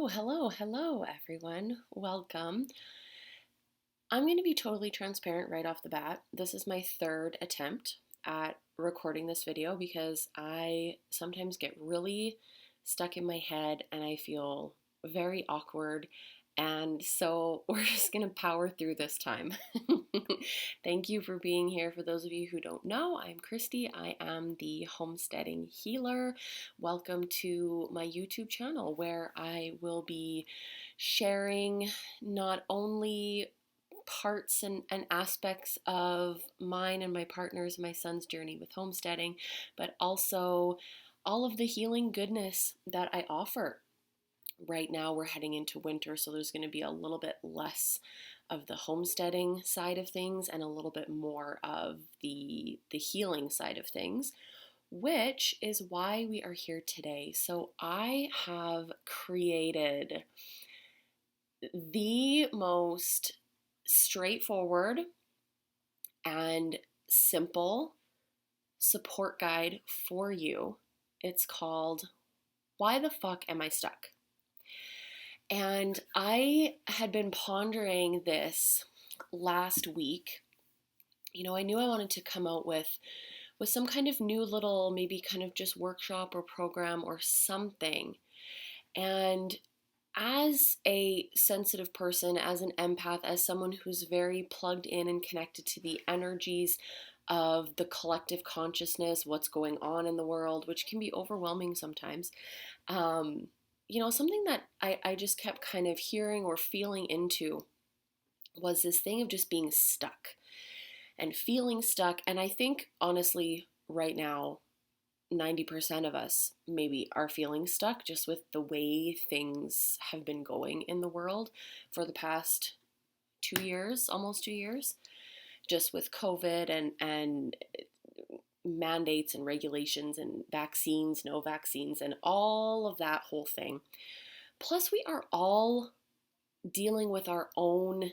Hello, everyone. Welcome. I'm going to be totally transparent right off the bat. This is my third attempt at recording this video because I sometimes get really stuck in my head and I feel very awkward. And so we're just going to power through this time. Thank you for being here. For those of you who don't know, I'm Christy. I am the homesteading healer. Welcome to my YouTube channel where I will be sharing not only parts and aspects of mine and my partner's, my son's journey with homesteading, but also all of the healing goodness that I offer. Right now, we're heading into winter, so there's going to be a little bit less of the homesteading side of things and a little bit more of the healing side of things, which is why we are here today. So I have created the most straightforward and simple support guide for you. It's called Why the Fuck Am I Stuck? And I had been pondering this last week. I knew I wanted to come out with some kind of new little, maybe kind of just workshop or program or something. And as a sensitive person, as an empath, as someone who's very plugged in and connected to the energies of the collective consciousness, what's going on in the world, which can be overwhelming sometimes, something that I just kept kind of hearing or feeling into was this thing of just being stuck and feeling stuck. And I think, honestly, right now, 90% of us maybe are feeling stuck just with the way things have been going in the world for the past 2 years, almost 2 years, just with COVID and mandates and regulations and vaccines, no vaccines, and all of that whole thing. Plus, we are all dealing with our own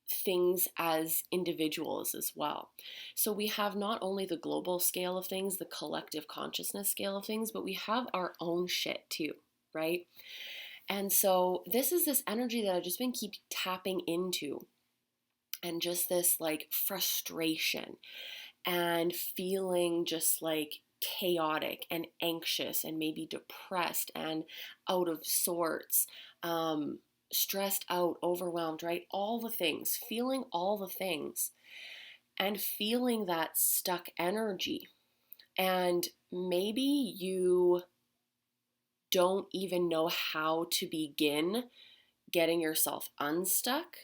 things as individuals as well. So we have not only the global scale of things, the collective consciousness scale of things, but we have our own shit too, right? And so this is this energy that I've just been keep tapping into, and just this like frustration and feeling just like chaotic and anxious and maybe depressed and out of sorts, stressed out, overwhelmed, right? All the things, feeling all the things and feeling that stuck energy. And maybe you don't even know how to begin getting yourself unstuck.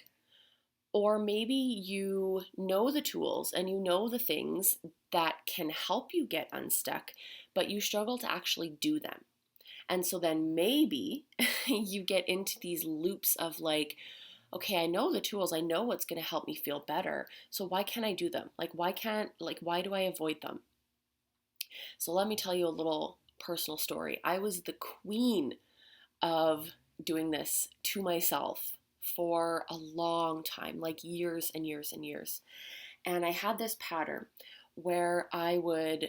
Or maybe you know the tools and you know the things that can help you get unstuck, but you struggle to actually do them. And so then maybe you get into these loops of like, okay, I know the tools, I know what's going to help me feel better. So why can't I do them? Why do I avoid them? So let me tell you a little personal story. I was the queen of doing this to myself for a long time, like years and years and years. And I had this pattern where I would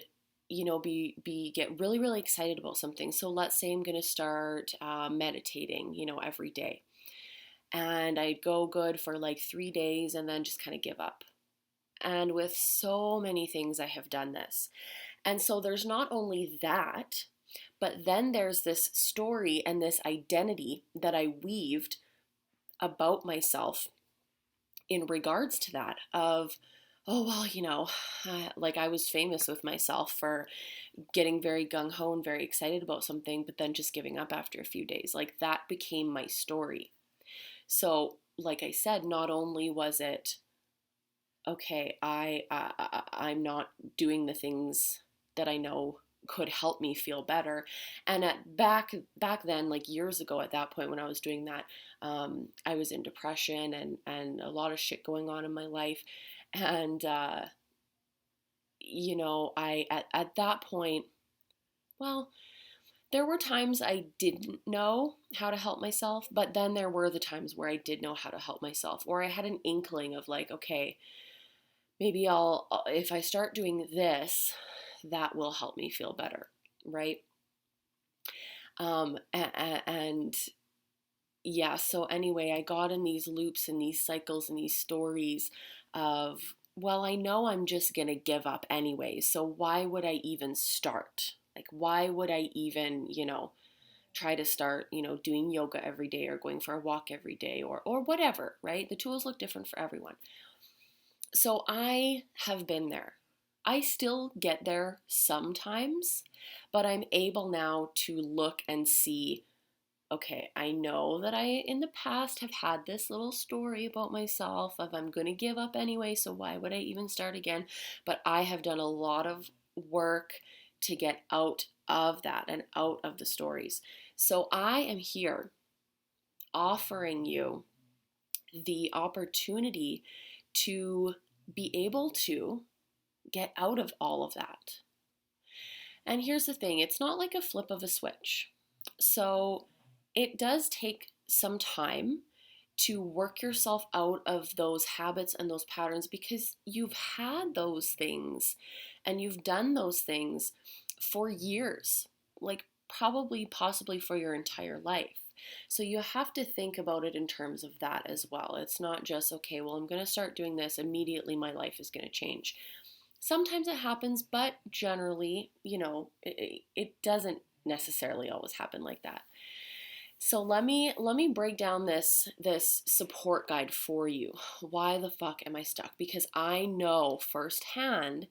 be get really, really excited about something. So let's say I'm going to start meditating, every day. And I'd go good for like 3 days and then just kind of give up. And with so many things, I have done this. And so there's not only that, but then there's this story and this identity that I weaved about myself in regards to that of, oh, well, like I was famous with myself for getting very gung-ho and very excited about something, but then just giving up after a few days. Like that became my story. So, like I said, not only was it, okay, I'm not doing the things that I know could help me feel better. And back then, like years ago, at that point when I was doing that, I was in depression and a lot of shit going on in my life. And I at that point, well, there were times I didn't know how to help myself, but then there were the times where I did know how to help myself, or I had an inkling of like, okay, maybe if I start doing this, that will help me feel better, right? And yeah, so anyway, I got in these loops and these cycles and these stories of, well, I know I'm just going to give up anyway, so why would I even start? Like, why would I even, try to start, doing yoga every day or going for a walk every day or whatever, right? The tools look different for everyone. So I have been there. I still get there sometimes, but I'm able now to look and see, okay, I know that I in the past have had this little story about myself of I'm going to give up anyway, so why would I even start again? But I have done a lot of work to get out of that and out of the stories. So I am here offering you the opportunity to be able to get out of all of that. And here's the thing, it's not like a flip of a switch. So it does take some time to work yourself out of those habits and those patterns because you've had those things and you've done those things for years, like probably possibly for your entire life. So you have to think about it in terms of that as well. It's not just, okay, well, I'm going to start doing this, immediately my life is going to change. Sometimes it happens, but generally, it doesn't necessarily always happen like that. So let me break down this support guide for you. Why the fuck am I stuck? Because I know firsthand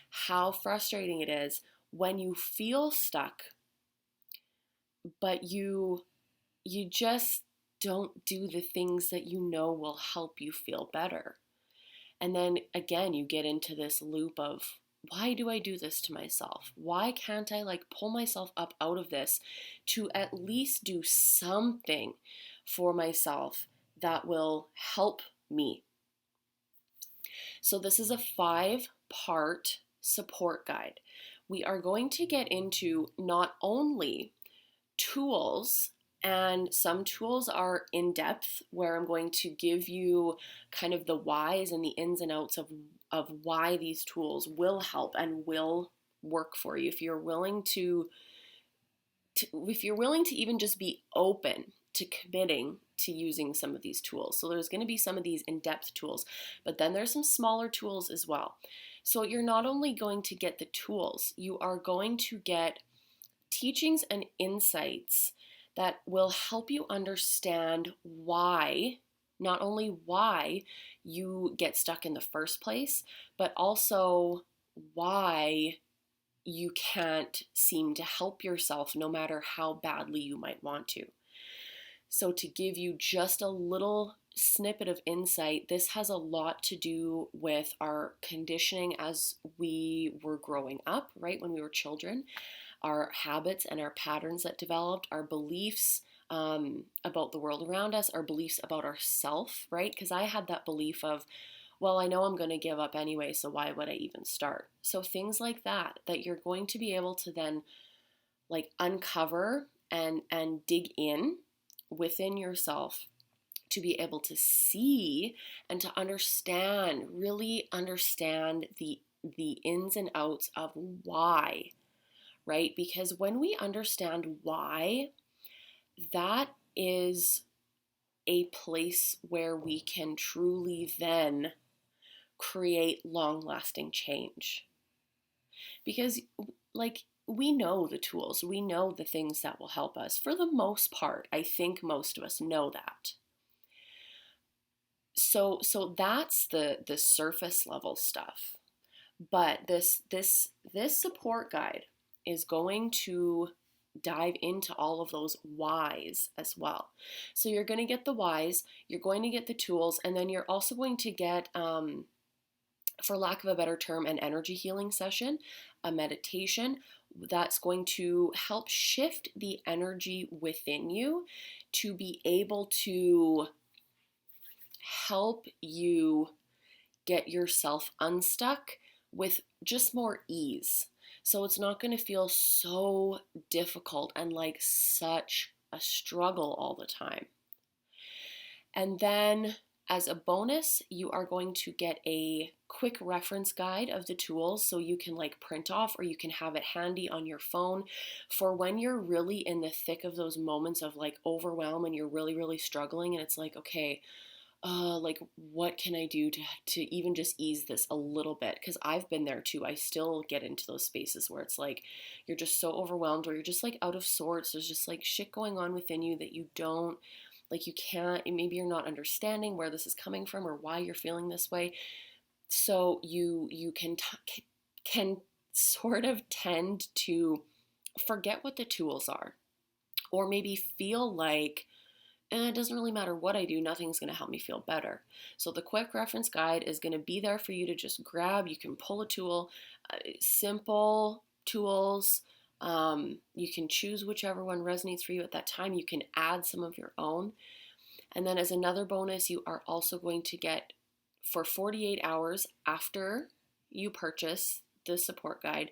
how frustrating it is when you feel stuck, but you just don't do the things that you know will help you feel better. And then again, you get into this loop of, why do I do this to myself? Why can't I pull myself up out of this to at least do something for myself that will help me? So this is a 5-part support guide. We are going to get into not only tools, and some tools are in depth where I'm going to give you kind of the whys and the ins and outs of why these tools will help and will work for you if you're willing to even just be open to committing to using some of these tools. So there's going to be some of these in-depth tools, but then there's some smaller tools as well. So you're not only going to get the tools, you are going to get teachings and insights that will help you understand why, not only why you get stuck in the first place, but also why you can't seem to help yourself no matter how badly you might want to. So to give you just a little snippet of insight, this has a lot to do with our conditioning as we were growing up, right, when we were children, our habits and our patterns that developed, our beliefs about the world around us, our beliefs about ourself, right? Because I had that belief of, well, I know I'm going to give up anyway, so why would I even start? So things like that you're going to be able to then uncover and dig in within yourself to be able to see and to understand, really understand the ins and outs of why, right? Because when we understand why, that is a place where we can truly then create long-lasting change. Because we know the tools, we know the things that will help us. For the most part, I think most of us know that. So that's the surface level stuff. But this support guide is going to dive into all of those whys as well. So you're going to get the whys, you're going to get the tools, and then you're also going to get, for lack of a better term, an energy healing session, a meditation that's going to help shift the energy within you to be able to help you get yourself unstuck with just more ease. So it's not going to feel so difficult and like such a struggle all the time. And then As a bonus, you are going to get a quick reference guide of the tools so you can like print off or you can have it handy on your phone for when you're really in the thick of those moments of like overwhelm and you're really, really struggling and it's like, okay, like what can I do to even just ease this a little bit? Because I've been there too. I still get into those spaces where it's like you're just so overwhelmed or you're just like out of sorts. There's just like shit going on within you that you don't like you can't, maybe you're not understanding where this is coming from or why you're feeling this way. So you can sort of tend to forget what the tools are or maybe feel like it doesn't really matter what I do, nothing's going to help me feel better. So the quick reference guide is going to be there for you to just grab. You can pull a tool, simple tools. You can choose whichever one resonates for you at that time. You can add some of your own. And then as another bonus, you are also going to get for 48 hours after you purchase the support guide,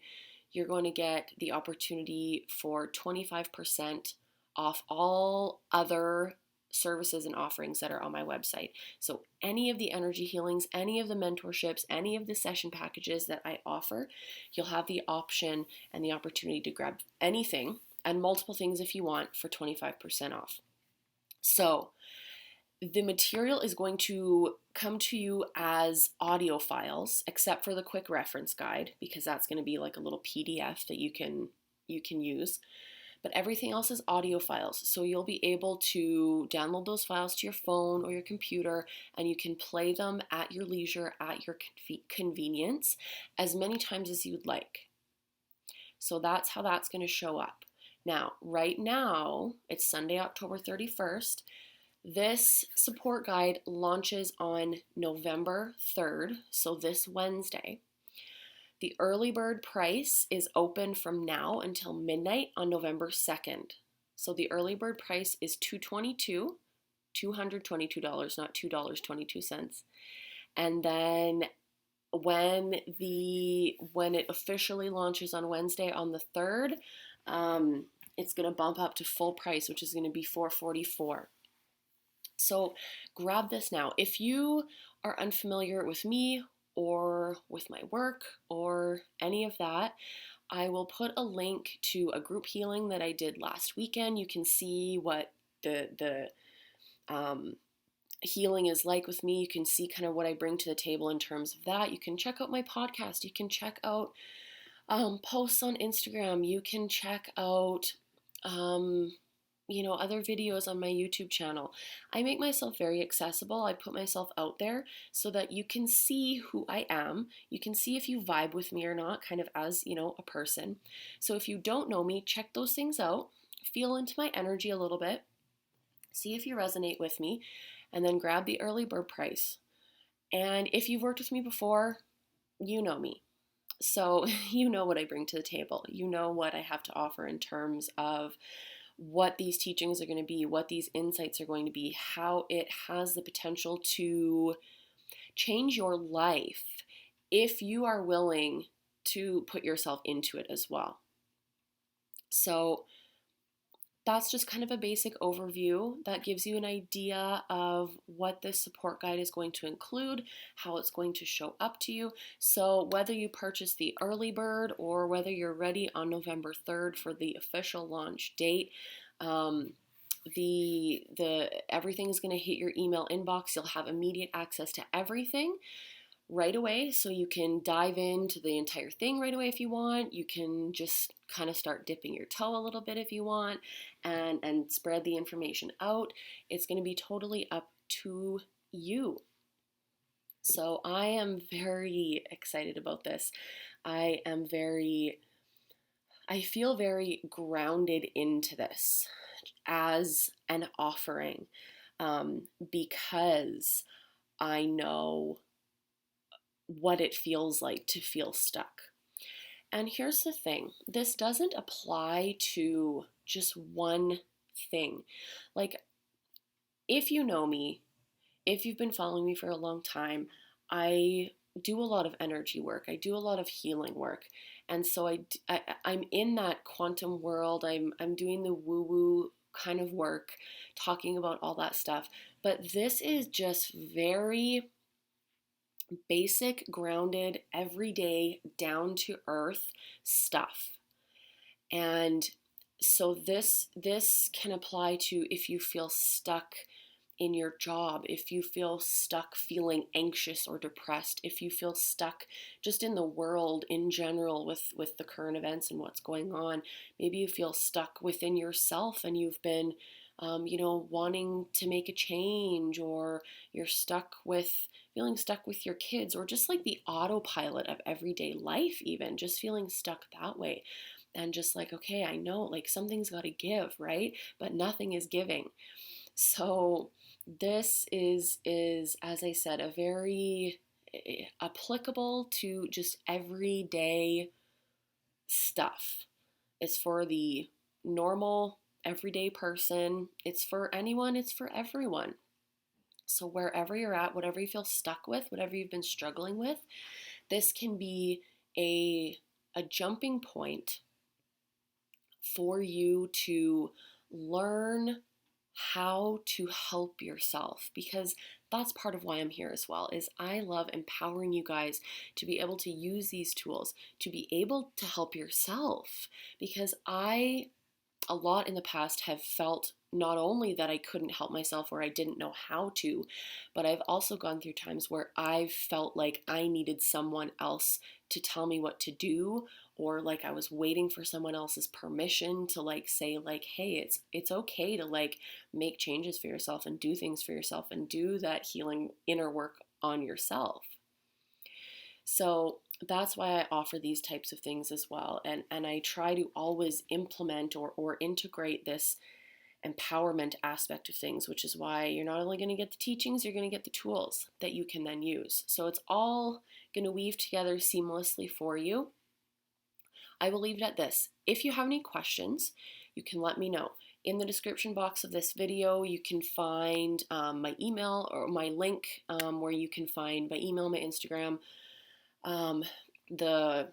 you're going to get the opportunity for 25% off all other services and offerings that are on my website. So any of the energy healings, any of the mentorships, any of the session packages that I offer, you'll have the option and the opportunity to grab anything and multiple things if you want for 25% off. So the material is going to come to you as audio files, except for the quick reference guide, because that's going to be like a little PDF that you can use. But everything else is audio files. So you'll be able to download those files to your phone or your computer, and you can play them at your leisure, at your convenience, as many times as you'd like. So that's how that's going to show up. Now, right now, it's Sunday, October 31st. This support guide launches on November 3rd, so this Wednesday. The early bird price is open from now until midnight on November 2nd. So the early bird price is $222, not $2.22. And then when it officially launches on Wednesday on the 3rd, it's going to bump up to full price, which is going to be $444. So grab this now. If you are unfamiliar with me or with my work or any of that, I will put a link to a group healing that I did last weekend. You can see what the healing is like with me. You can see kind of what I bring to the table in terms of that. You can check out my podcast. You can check out posts on Instagram. You can check out other videos on my YouTube channel. I make myself very accessible. I put myself out there so that you can see who I am. You can see if you vibe with me or not, kind of as, a person. So if you don't know me, check those things out. Feel into my energy a little bit. See if you resonate with me. And then grab the early bird price. And if you've worked with me before, you know me. So you know what I bring to the table. You know what I have to offer in terms of what these teachings are going to be, what these insights are going to be, how it has the potential to change your life if you are willing to put yourself into it as well. So that's just kind of a basic overview that gives you an idea of what this support guide is going to include, how it's going to show up to you. So whether you purchase the early bird or whether you're ready on November 3rd for the official launch date, everything is going to hit your email inbox. You'll have immediate access to everything right away, so you can dive into the entire thing right away if you want. You can just kind of start dipping your toe a little bit if you want and spread the information out. It's going to be totally up to you. So I am very excited about this. I feel very grounded into this as an offering because I know what it feels like to feel stuck. And here's the thing, this doesn't apply to just one thing. Like, if you know me, if you've been following me for a long time, I do a lot of energy work. I do a lot of healing work. And so I'm in that quantum world. I'm doing the woo-woo kind of work, talking about all that stuff. But this is just very basic, grounded, everyday, down to earth stuff. And so this can apply to if you feel stuck in your job, if you feel stuck feeling anxious or depressed, if you feel stuck just in the world in general with the current events and what's going on. Maybe you feel stuck within yourself and you've been wanting to make a change, or you're feeling stuck with your kids, or just like the autopilot of everyday life, even just feeling stuck that way. And just like, okay, I know like something's got to give, right? But nothing is giving. So this is as I said, a very applicable to just everyday stuff. It's for the normal everyday person. It's for anyone, it's for everyone. So wherever you're at, whatever you feel stuck with, whatever you've been struggling with, this can be a jumping point for you to learn how to help yourself, because that's part of why I'm here as well. Is I love empowering you guys to be able to use these tools to be able to help yourself, because I a lot in the past have felt not only that I couldn't help myself or I didn't know how to, but I've also gone through times where I've felt like I needed someone else to tell me what to do, or like I was waiting for someone else's permission to like say like, hey, it's okay to like make changes for yourself and do things for yourself and do that healing inner work on yourself. So that's why I offer these types of things as well. And I try to always implement or integrate this empowerment aspect of things, which is why you're not only going to get the teachings, you're going to get the tools that you can then use. So it's all going to weave together seamlessly for you. I will leave it at this. If you have any questions, you can let me know. In the description box of this video, you can find my email or my link where you can find my email, my Instagram, the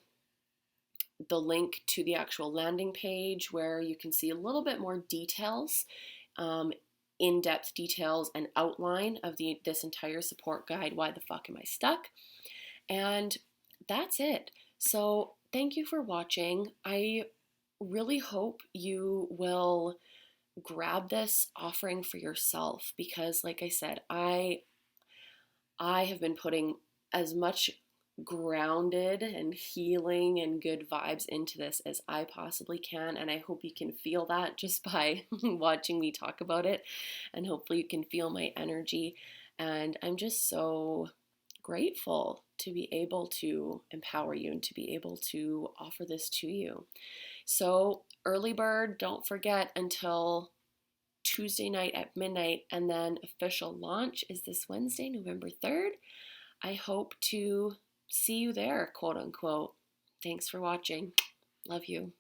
link to the actual landing page where you can see a little bit more details, in-depth details and outline of this entire support guide, Why the Fuck Am I Stuck? And that's it. So thank you for watching. I really hope you will grab this offering for yourself, because like I said, I have been putting as much grounded and healing and good vibes into this as I possibly can, and I hope you can feel that just by watching me talk about it, and hopefully you can feel my energy. And I'm just so grateful to be able to empower you and to be able to offer this to you. So early bird, don't forget until Tuesday night at midnight, and then official launch is this Wednesday, November 3rd. I hope to see you there, quote unquote. Thanks for watching. Love you.